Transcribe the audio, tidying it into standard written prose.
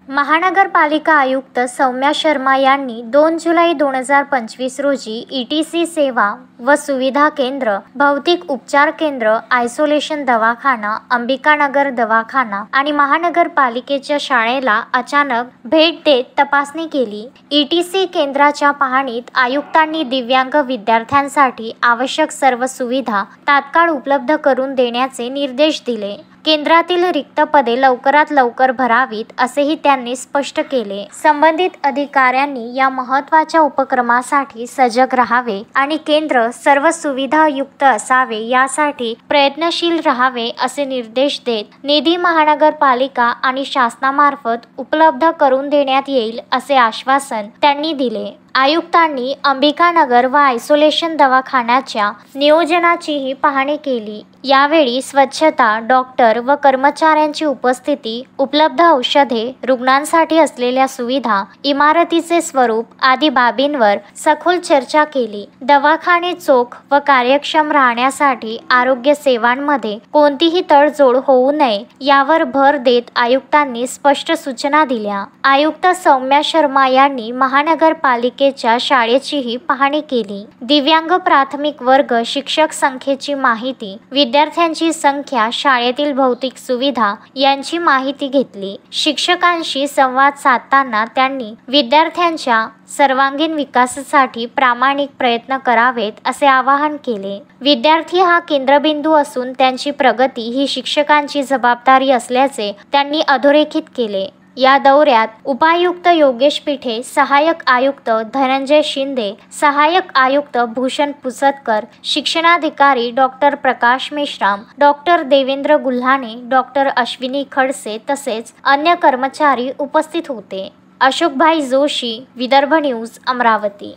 महानगरपालिका आयुक्त सौम्या शर्मा यांनी 2 जुलै 2025 रोजी ETC सेवा व सुविधा केंद्र, भौतिक उपचार केंद्र, आयसोलेशन दवाखाना, अंबिकानगर दवाखाना आणि महानगरपालिकेच्या शाळेला अचानक भेट देत तपासणी केली। ETC केंद्राच्या पाहणीत आयुक्तांनी दिव्यांग विद्यार्थ्यांसाठी आवश्यक सर्व सुविधा तात्काळ उपलब्ध करून देण्याचे निर्देश दिले। केंद्रातील रिक्त पदे लवकरात लवकर भरावीत असेही त्यांनी स्पष्ट केले। संबंधित अधिकाऱ्यांनी या महत्त्वाच्या उपक्रमासाठी सजग राहावे आणि केंद्र सर्व सुविधायुक्त असावे यासाठी प्रयत्नशील राहावे असे निर्देश देत निधी महानगरपालिका आणि शासनामार्फत उपलब्ध करून देण्यात येईल असे आश्वासन त्यांनी दिले। आयुक्तांनी अंबिकानगर व आयसोलेशन दवाखान्याच्या नियोजनाचीही पाहणी केली। यावेळी स्वच्छता, डॉक्टर व कर्मचाऱ्यांची उपस्थिती, उपलब्ध औषधे, रुग्णांसाठी असलेल्या सुविधा, इमारतीचे स्वरूप आदी बाबींवर सखोल चर्चा केली। दवाखाने चोख व कार्यक्षम राहण्यासाठी आरोग्य सेवांमध्ये कोणतीही तडजोड होऊ नये यावर भर देत आयुक्तांनी स्पष्ट सूचना दिल्या। आयुक्त सौम्या शर्मा यांनी महानगरपालिकेच्या शाळेचीही पाहणी केली। दिव्यांग प्राथमिक वर्ग शिक्षक संख्येची माहिती, विद्यार्थ्यांची संख्या, शाळेतील भौतिक सुविधा यांची माहिती घेतली। शिक्षकांशी संवाद साधताना त्यांनी विद्यार्थ्यांच्या सर्वांगीण विकासासाठी प्रामाणिक प्रयत्न करावेत असे आवाहन केले। विद्यार्थी हा केंद्रबिंदू असून त्यांची प्रगती ही शिक्षकांची जबाबदारी असल्याचे त्यांनी अधोरेखित केले। या दौऱ्यात उपायुक्त योगेश पिठे, सहाय्यक आयुक्त धनंजय शिंदे, सहाय्यक आयुक्त भूषण पुसदकर, शिक्षणाधिकारी डॉक्टर प्रकाश मेश्राम, डॉक्टर देवेंद्र गुल्हाने, डॉक्टर अश्विनी खडसे तसेच अन्य कर्मचारी उपस्थित होते। अशोकभाई जोशी, विदर्भ न्यूज, अमरावती।